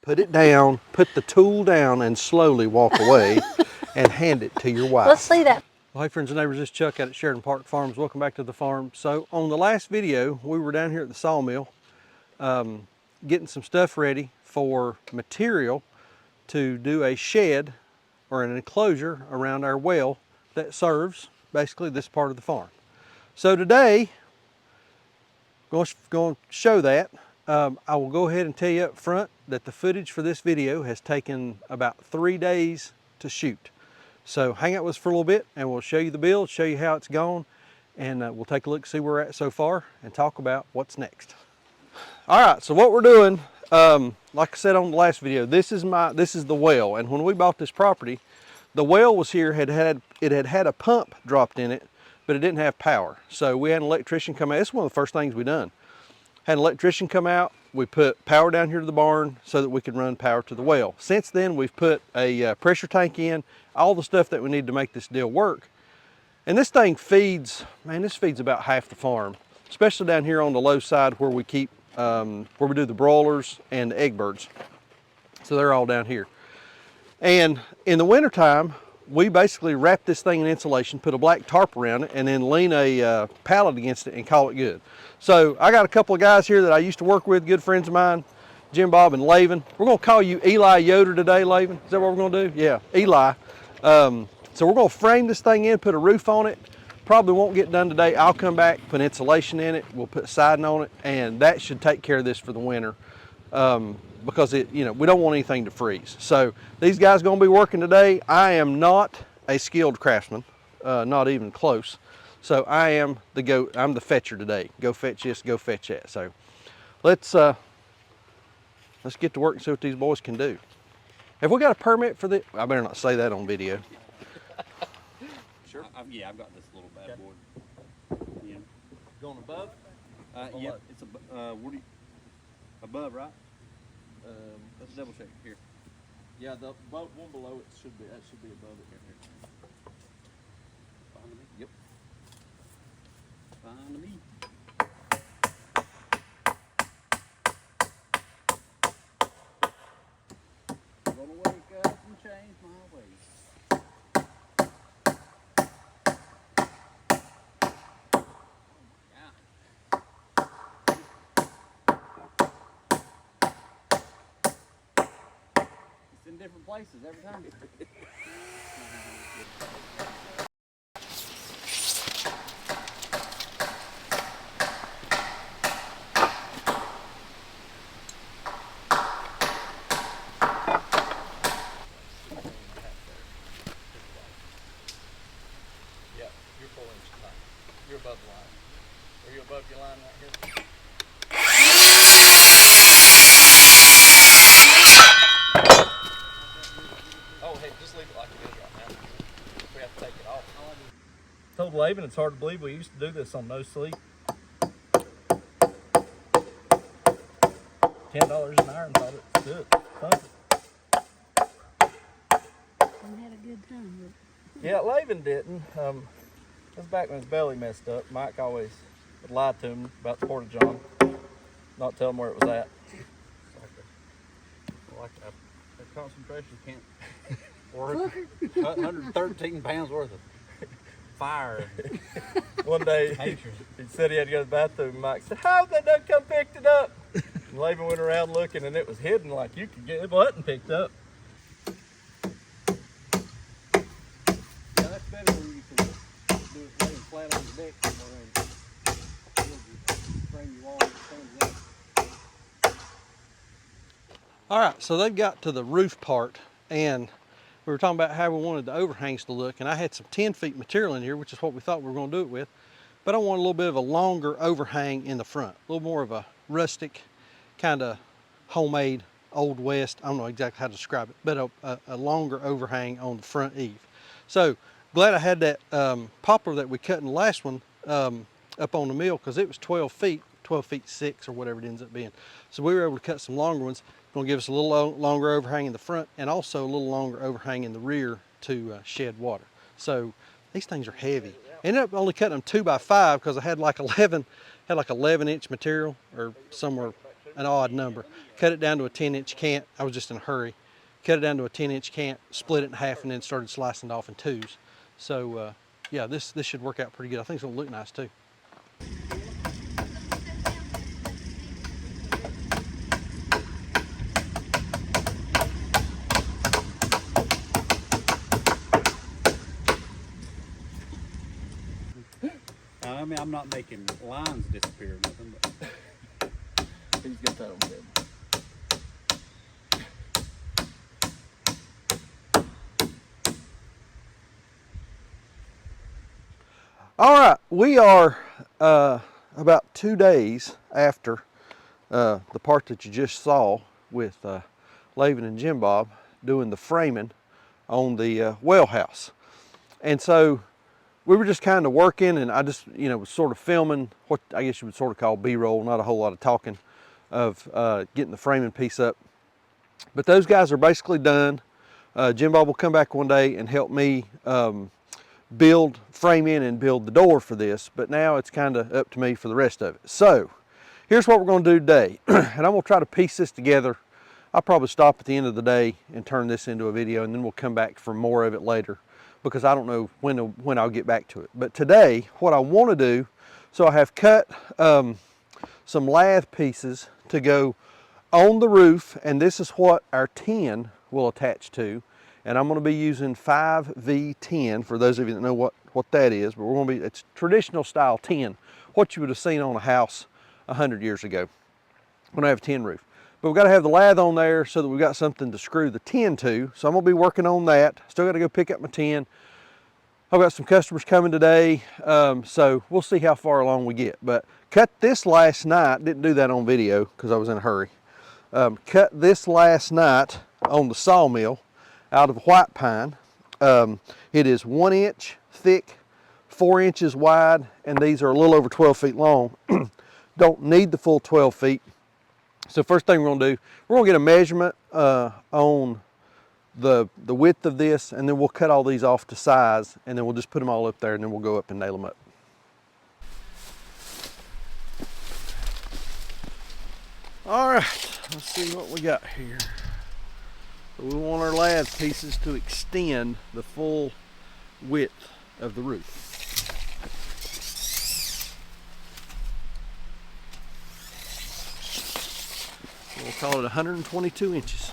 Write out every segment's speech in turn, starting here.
Put it down, put the tool down, and slowly walk away and hand it to your wife. Let's see that. Well, hey friends and neighbors, this is Chuck out at Sheridan Park Farms. Welcome back to the farm. So on the last video, we were down here at the sawmill getting some stuff ready for material to do a shed or an enclosure around our well that serves basically this part of the farm. So today, I'm going to show that. I will go ahead and tell you up front that the footage for this video has taken about 3 days to shoot. So hang out with us for a little bit and we'll show you the build, show you how it's gone, and we'll take a look, see where we're at so far, and talk about what's next. All right, so what we're doing, like I said on the last video, this is the well, and when we bought this property, the well was here, it had had a pump dropped in it, but it didn't have power. So we had an electrician come out. It's one of the first things we done. Had an electrician come out, we put power down here to the barn so that we could run power to the well. Since then, we've put a pressure tank in, all the stuff that we need to make this deal work. And this thing feeds, man, this feeds about half the farm, especially down here on the low side where we keep, where we do the broilers and the egg birds. So they're all down here. And in the wintertime, we basically wrap this thing in insulation, put a black tarp around it, and then lean a pallet against it and call it good. So I got a couple of guys here that I used to work with, good friends of mine, Jim Bob and Laven. We're gonna call you Eli Yoder today, Laven. Is that what we're gonna do? Yeah, Eli. So we're gonna frame this thing in, put a roof on it. Probably won't get done today. I'll come back, put insulation in it. We'll put siding on it, and that should take care of this for the winter. Because we don't want anything to freeze. So these guys are gonna be working today. I am not a skilled craftsman, not even close. So I'm the fetcher today. Go fetch this, go fetch that. So let's get to work and see what these boys can do. Have we got a permit for this? I better not say that on video. Sure. Yeah, I've got this little bad boy. Yeah. Going above? Yeah, it's above, right? Let's double check here. Yeah, the one below it should be above it here. Fine to me. Yep. Fine to me. I'm gonna wake up and change my ways. It's in different places every time. Yeah, you're 4 inches high. You're above the line. Are you above your line right here? Oh, hey, just leave it like it is right now. We have to take it off. I told Laven it's hard to believe we used to do this on no sleep. $10 an hour and thought it was good. We had a good time with it. Yeah, Laven didn't. That's back when his belly messed up. Mike always would lie to him about the porta-john, not tell him where it was at. Like a concentration camp. Or 113 pounds worth of fire. One day he said he had to go to the bathroom. Mike said, "How they done come picked it up?" And Laven went around looking, and it was hidden like you could get it wasn't picked up. Yeah, that's better when you can do it laying flat on the deck somewhere and frame your wall and stands up. All right, so they've got to the roof part, and we were talking about how we wanted the overhangs to look, and I had some 10 feet material in here, which is what we thought we were going to do it with, but I want a little bit of a longer overhang in the front, a little more of a rustic, kind of homemade, old west, I don't know exactly how to describe it, but a longer overhang on the front eave. So glad I had that poplar that we cut in the last one up on the mill, because it was 12 feet 6 or whatever it ends up being. So we were able to cut some longer ones. Going to give us a little longer overhang in the front and also a little longer overhang in the rear to shed water. So these things are heavy. Ended up only cutting them 2 by 5 because I had like 11 inch material, or somewhere an odd number. Cut it down to a 10-inch cant. I was just in a hurry. Cut it down to a 10-inch cant, split it in half, and then started slicing it off in twos. So yeah, this should work out pretty good. I think it's gonna look nice too. I mean, I'm not making lines disappear or nothing, but He's got that on bed. All right, we are about 2 days after the part that you just saw with Laven and Jim Bob doing the framing on the well house. And so we were just kind of working, and I just, was sort of filming what I guess you would sort of call B-roll, not a whole lot of talking, of getting the framing piece up. But those guys are basically done. Jim Bob will come back one day and help me frame in and build the door for this, but now it's kind of up to me for the rest of it. So here's what we're going to do today, and I'm going to try to piece this together. I'll probably stop at the end of the day and turn this into a video, and then we'll come back for more of it later, because I don't know when I'll get back to it. But today, what I want to do, so I have cut some lath pieces to go on the roof, and this is what our tin will attach to. And I'm going to be using 5V10 for those of you that know what that is. But it's traditional style tin, what you would have seen on a house 100 years ago when I have a tin roof. But we've got to have the lath on there so that we've got something to screw the tin to. So I'm going to be working on that. Still got to go pick up my tin. I've got some customers coming today, so we'll see how far along we get. But cut this last night, didn't do that on video because I was in a hurry. Cut this last night on the sawmill out of white pine. It is 1 inch thick, 4 inches wide, and these are a little over 12 feet long. Don't need the full 12 feet. So first thing we're gonna do, we're gonna get a measurement on the width of this, and then we'll cut all these off to size, and then we'll just put them all up there, and then we'll go up and nail them up. All right, let's see what we got here. We want our lath pieces to extend the full width of the roof. We'll call it 122 inches.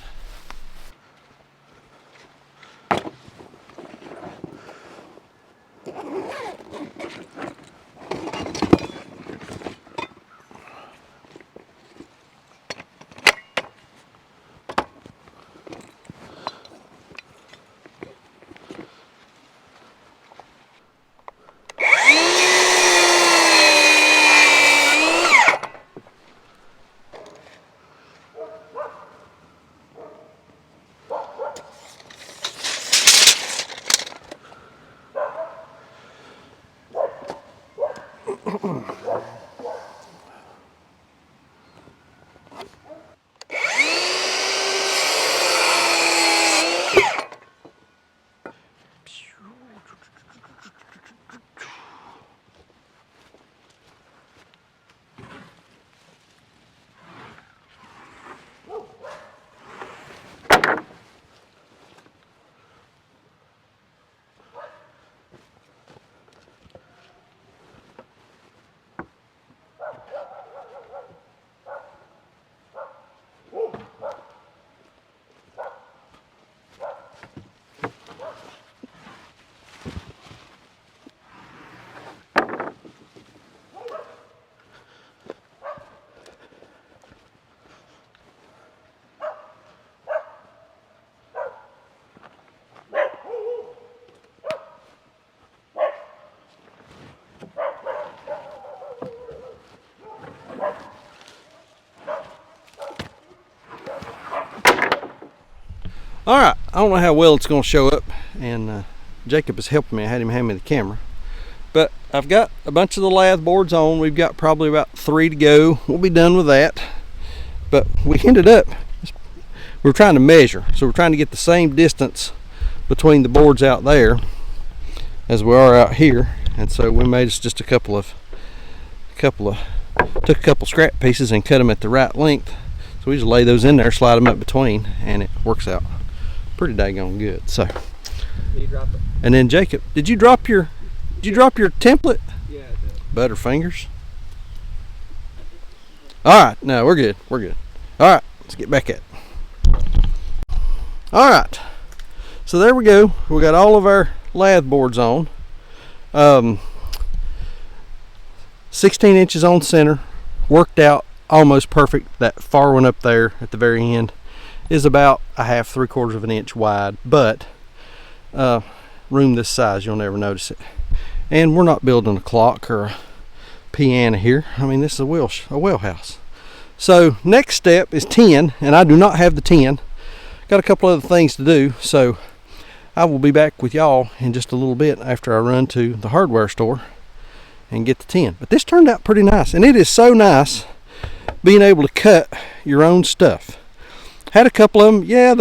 All right, I don't know how well it's going to show up, and Jacob is helping me. I had him hand me the camera. But I've got a bunch of the lath boards on. We've got probably about 3 to go. We'll be done with that. But we ended up, we're trying to measure. So we're trying to get the same distance between the boards out there as we are out here. And so we made us just a couple of took a couple scrap pieces and cut them at the right length. So we just lay those in there, slide them up between, and it works out pretty daggone good. So, You drop it. and then Jacob, did you drop your template? Yeah, it does. Butterfingers. All right, no, we're good. We're good. All right, let's get back at it. All right, so there we go. We got all of our lath boards on. 16 inches on center, worked out almost perfect. That far one up there at the very end is about a half, 3/4 of an inch wide, but room this size, you'll never notice it. And we're not building a clock or a piano here. I mean, this is a well house. So next step is tin, and I do not have the tin. Got a couple other things to do, so I will be back with y'all in just a little bit after I run to the hardware store and get the tin. But this turned out pretty nice, and it is so nice being able to cut your own stuff. Had a couple of them, yeah,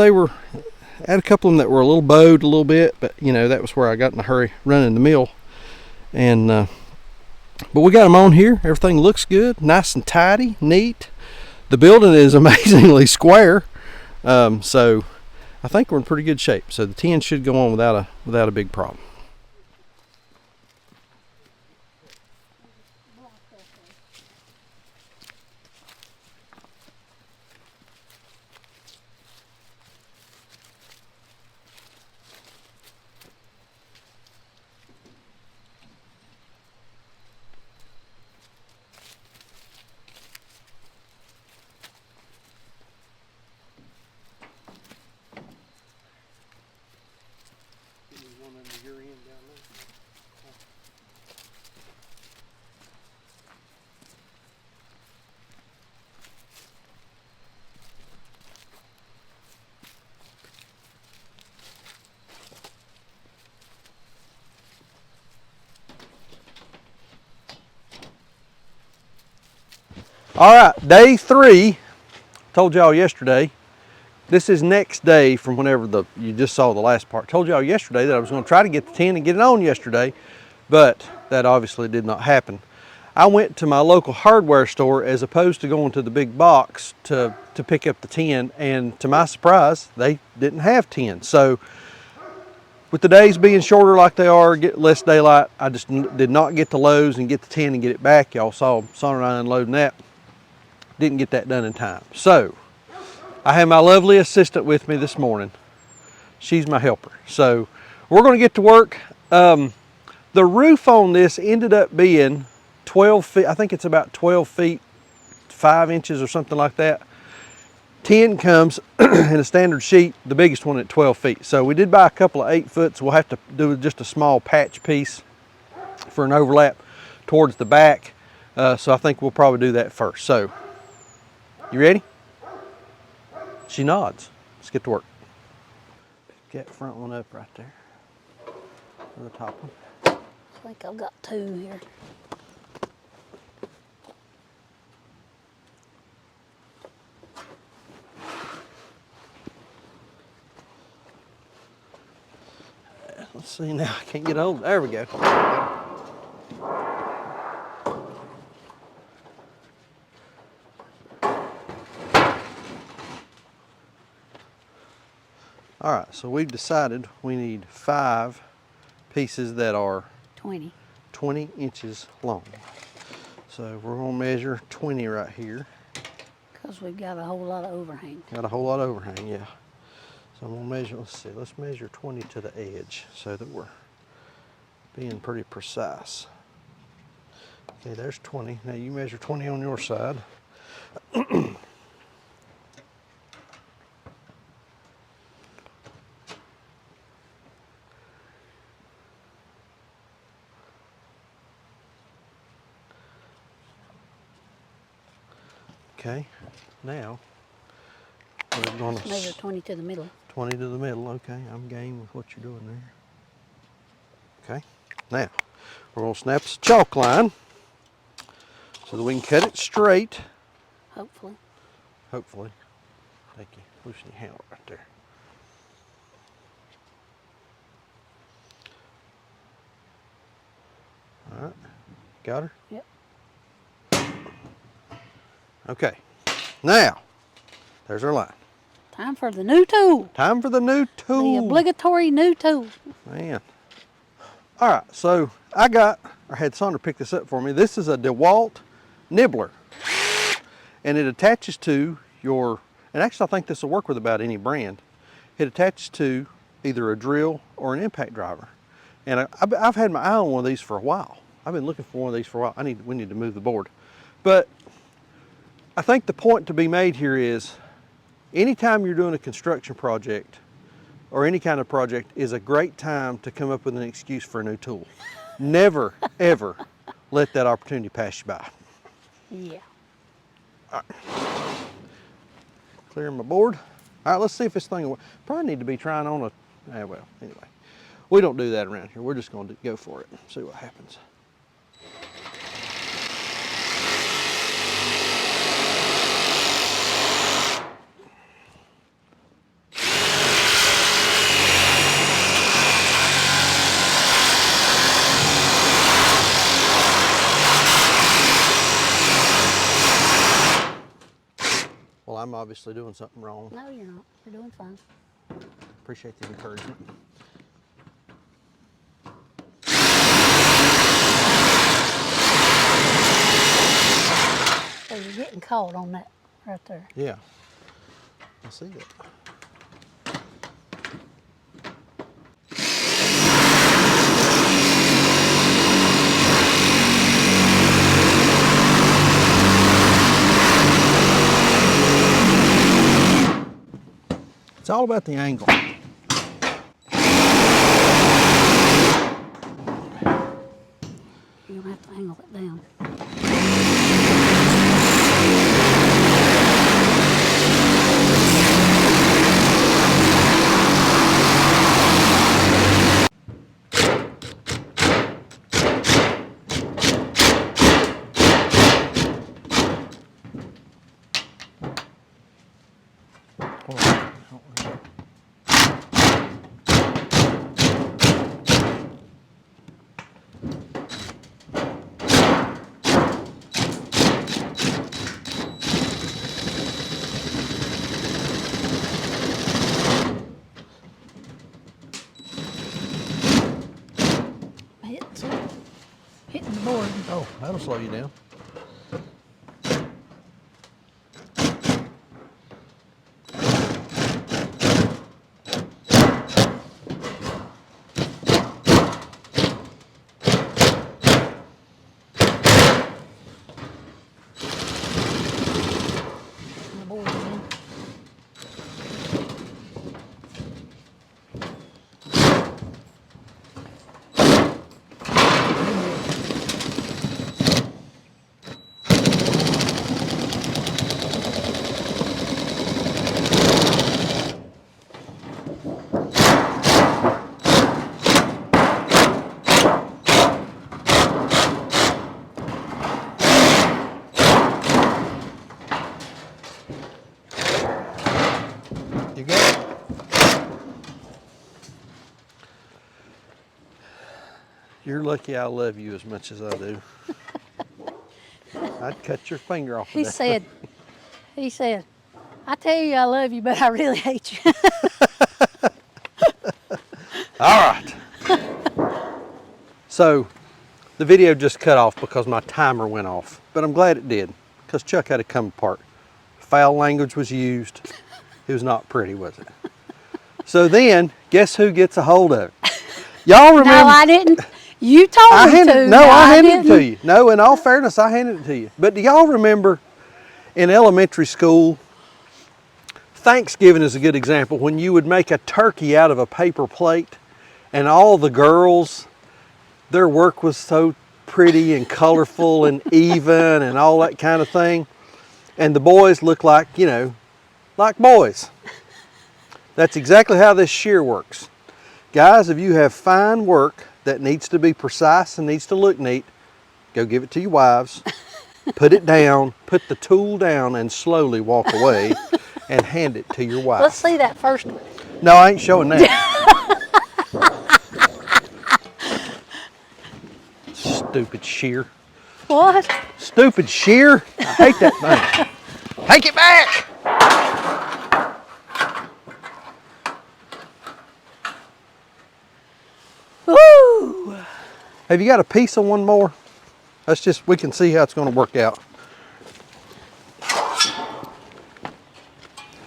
had a couple of them that were a little bowed a little bit, but you know, that was where I got in a hurry running the mill. And but we got them on here. Everything looks good, nice and tidy, neat. The building is amazingly square, so I think we're in pretty good shape. So the tin should go on without a big problem. All right, day 3. Told y'all yesterday. This is next day from whenever you just saw the last part. Told y'all yesterday that I was going to try to get the tin and get it on yesterday, but that obviously did not happen. I went to my local hardware store as opposed to going to the big box to pick up the tin, and to my surprise, they didn't have tin. So with the days being shorter like they are, get less daylight, I just did not get to Lowe's and get the tin and get it back. Y'all saw Son and I unloading that. Didn't get that done in time. So I have my lovely assistant with me this morning. She's my helper. So we're going to get to work. The roof on this ended up being 12 feet. I think it's about 12 feet, 5 inches or something like that. Tin comes in a standard sheet, the biggest one at 12 feet. So we did buy a couple of 8 foot, so we'll have to do just a small patch piece for an overlap towards the back. So I think we'll probably do that first. So, you ready? She nods. Let's get to work. Pick that front one up right there. Or the top one. I think I've got 2 here. Let's see now. I can't get over. There we go. All right, so we've decided we need 5 pieces that are 20. 20 inches long. So we're gonna measure 20 right here. Because we've got a whole lot of overhang. Got a whole lot of overhang, yeah. So I'm gonna measure, let's measure 20 to the edge so that we're being pretty precise. Okay, there's 20. Now you measure 20 on your side. Okay, now we're going to Measure 20 to the middle. 20 to the middle. Okay, I'm game with what you're doing there. Okay, now we're going to snap this chalk line so that we can cut it straight. Hopefully. Hopefully. Thank you. Loosen your handle right there. All right, got her? Yep. Okay, now, there's our line. Time for the new tool. Time for the new The tool. obligatory new tool. Man. All right, so I had Sandra pick this up for me. This is a DeWalt nibbler. And it attaches to your, and actually I think this will work with about any brand. It attaches to either a drill or an impact driver. And I've had my eye on one of these for a while. I've been looking for one of these for a while. We need to move the board. But I think the point to be made here is anytime you're doing a construction project or any kind of project is a great time to come up with an excuse for a new tool. Never, ever let that opportunity pass you by. Yeah. All right. Clearing my board. All right, let's see if this thing will work. Probably need to be trying on well, anyway. We don't do that around here. We're just going to go for it, see what happens. Well, I'm obviously doing something wrong. No, you're not. You're doing fine. Appreciate the encouragement. So you're getting caught on that right there. Yeah, I see that. It's all about the angle. You're gonna have to angle it down. Hitting the board. Oh, that'll slow you down. The board again. You got it. You're lucky I love you as much as I do. I'd cut your finger off of that. He said, I tell you I love you, but I really hate you. All right. So the video just cut off because my timer went off, but I'm glad it did because Chuck had to come apart. Foul language was used. It was not pretty, was it? So then, guess who gets a hold of it? Y'all remember? No, I didn't. You told me to. No, I handed it to didn't. you. No, in all fairness, I handed it to you. But do y'all remember in elementary school, Thanksgiving is a good example, when you would make a turkey out of a paper plate and all the girls, their work was so pretty and colorful and even and all that kind of thing. And the boys looked like, you know, like boys. That's exactly how this shear works. Guys, if you have fine work that needs to be precise and needs to look neat, go give it to your wives, put it down, put the tool down and slowly walk away and hand it to your wife. Let's see that first one. No, I ain't showing that. Stupid shear. What? Stupid shear. I hate that thing. Take it back! Woo! Have you got a piece of one more? Let's just, we can see how it's going to work out.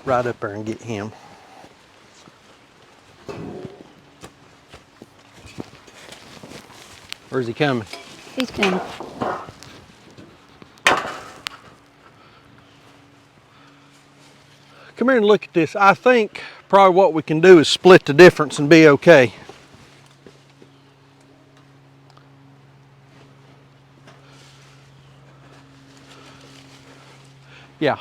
Right up there and get him. Where's he coming? He's coming. Come here and look at this. I think probably what we can do is split the difference and be okay. Yeah.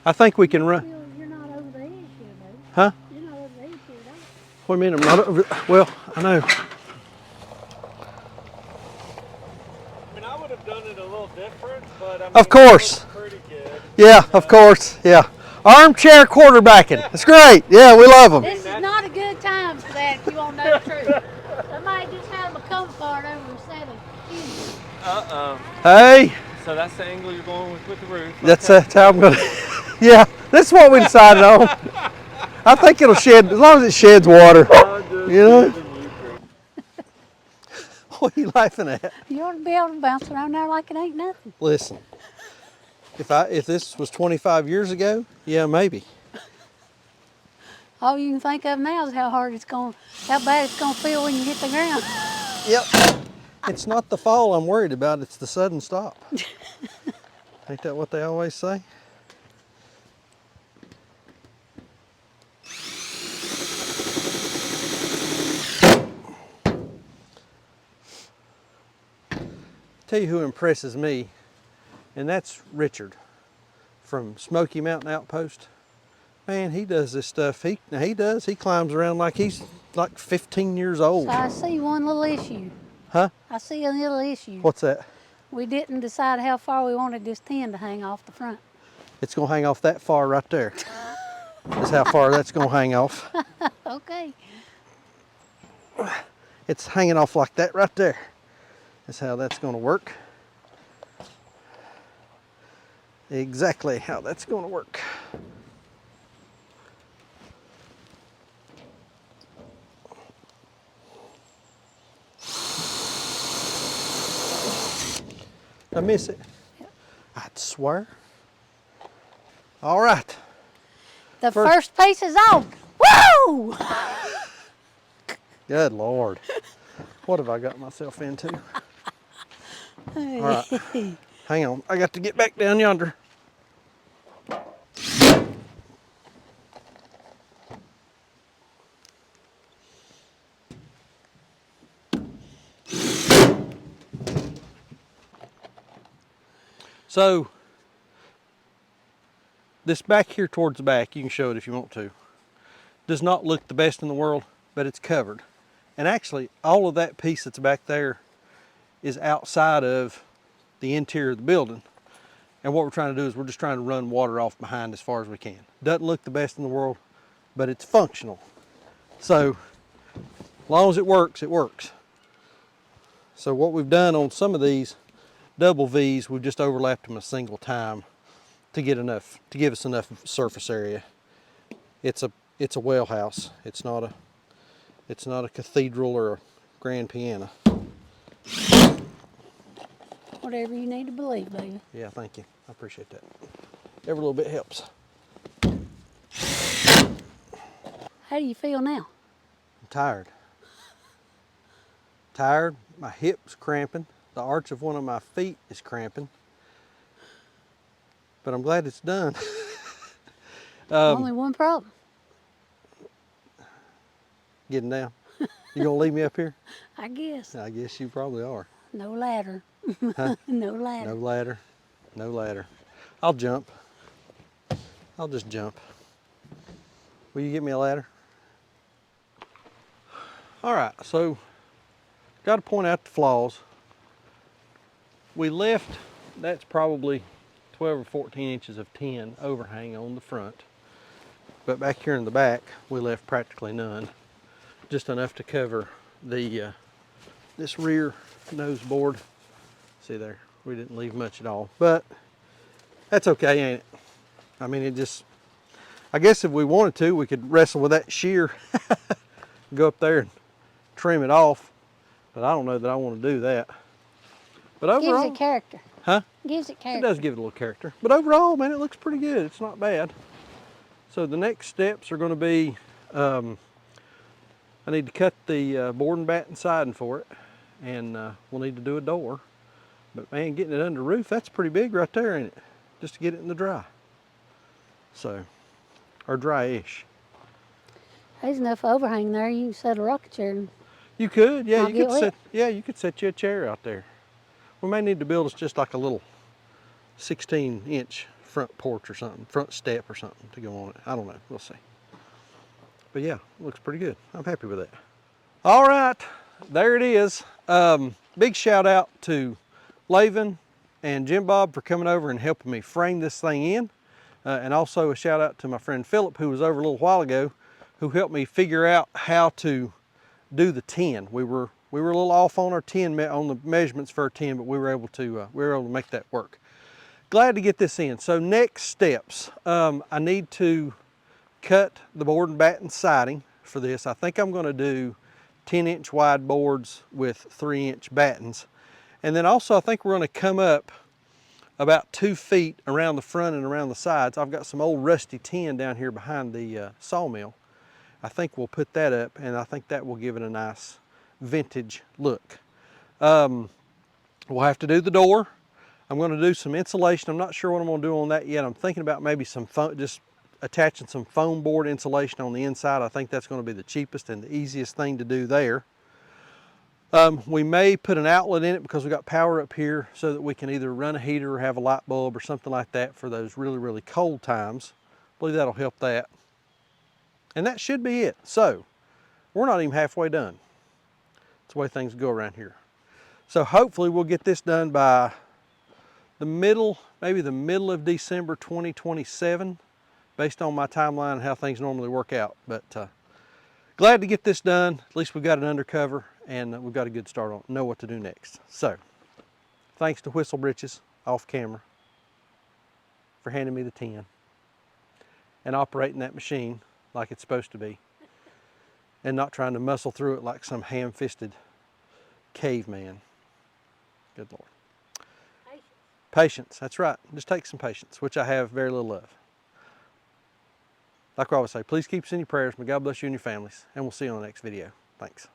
I think we can run. You're not over the edge here, baby. Huh? You're not over the edge here at all. What do you mean I'm not over? Well, I know. I mean, I would have done it a little different, but I mean, Of course. it looks pretty good. Yeah, of course. Yeah. Armchair quarterbacking. That's great. Yeah, we love them. This is not a good time for that if you want to know the truth. Somebody just had a coat part over 7 inches. Hey, So that's the angle you're going with the roof. that's how I'm going to. Yeah, this is what we decided on. I think it'll shed, as long as it sheds water. You know? What are you laughing at? You ought to be able to bounce around there like it ain't nothing. Listen, if this was 25 years ago, yeah, maybe. All you can think of now is how bad it's going to feel when you hit the ground. Yep. It's not the fall I'm worried about, it's the sudden stop. Ain't that what they always say? Tell you who impresses me, and that's Richard from Smoky Mountain Outpost. Man, he does this stuff. He climbs around like he's like 15 years old. So I see one little issue. Huh? I see a little issue. What's that? We didn't decide how far we wanted this tin to hang off the front. It's gonna hang off that far right there. That's how far that's gonna hang off. Okay. It's hanging off like that right there. That's how that's gonna work. Exactly how that's gonna work. I miss it. I'd swear. All right. The first piece is on. Woo! Good Lord. What have I got myself into? All right. Hang on. I got to get back down yonder. So, this back here towards the back, you can show it if you want to, does not look the best in the world, but it's covered. And actually, all of that piece that's back there is outside of the interior of the building. And what we're trying to do is we're just trying to run water off behind as far as we can. Doesn't look the best in the world, but it's functional. So, as long as it works, it works. So what we've done on some of these double V's, we've just overlapped them a single time to get enough, to give us enough surface area. It's a well house. It's not a cathedral or a grand piano. Whatever you need to believe, baby. Yeah, thank you. I appreciate that. Every little bit helps. How do you feel now? I'm tired. Tired, my hips cramping, the arch of one of my feet is cramping. But I'm glad it's done. Only one problem. Getting down. You gonna leave me up here? I guess. I guess you probably are. No ladder. Huh? No ladder. No ladder. No ladder. I'll jump. I'll just jump. Will you get me a ladder? All right, so got to point out the flaws. We left, that's probably 12 or 14 inches of tin overhang on the front. But back here in the back, we left practically none. Just enough to cover the this rear nose board. See there, we didn't leave much at all. But That's okay, ain't it? I mean, it just, I guess if we wanted to, we could wrestle with that shear, go up there and trim it off, but I don't know that I want to do that. But overall, Gives it character. huh? Gives it It character. does give it a little character. But overall, man, it looks pretty good. It's not bad. So the next steps are going to be, I need to cut the board and batten siding for it, and we'll need to do a door. But man, getting it under roof, that's pretty big right there, ain't it? Just to get it in the dry. So, or dry-ish. There's enough overhang there. You can set a rocket chair. And You could, yeah, Not you could get set, wet. yeah, you could set you a chair out there. We may need to build us just like a little 16-inch front porch or something, front step or something to go on it. I don't know, we'll see. But yeah, it looks pretty good. I'm happy with that. All right, there it is. Big shout out to Laven and Jim Bob for coming over and helping me frame this thing in. And also a shout out to my friend Philip, who was over a little while ago, who helped me figure out how to do the 10. We were a little off on our 10 on the measurements for our 10, but we were able to make that work. Glad to get this in. So next steps, I need to cut the board and batten siding for this. I think I'm going to do 10-inch wide boards with 3-inch battens, and then also I think we're going to come up about 2 feet around the front and around the sides. I've got some old rusty tin down here behind the sawmill. I think we'll put that up, and I think that will give it a nice vintage look. We'll have to do the door. I'm going to do some insulation. I'm not sure what I'm going to do on that yet. I'm thinking about maybe some foam, just attaching some foam board insulation on the inside. I think that's going to be the cheapest and the easiest thing to do there. We may put an outlet in it because we got power up here so that we can either run a heater or have a light bulb or something like that for those really, really cold times. I believe that'll help that. And that should be it. So we're not even halfway done. That's the way things go around here. So hopefully we'll get this done by the middle, maybe the middle of December 2027, based on my timeline and how things normally work out. But glad to get this done. At least we've got it under cover, and we've got a good start on, know what to do next. So thanks to Whistle-britches off camera for handing me the 10 and operating that machine like it's supposed to be, and not trying to muscle through it like some ham-fisted caveman. Good Lord. Patience, that's right. Just take some patience, which I have very little of. Like I always say, please keep us in your prayers. May God bless you and your families, and we'll see you on the next video. Thanks.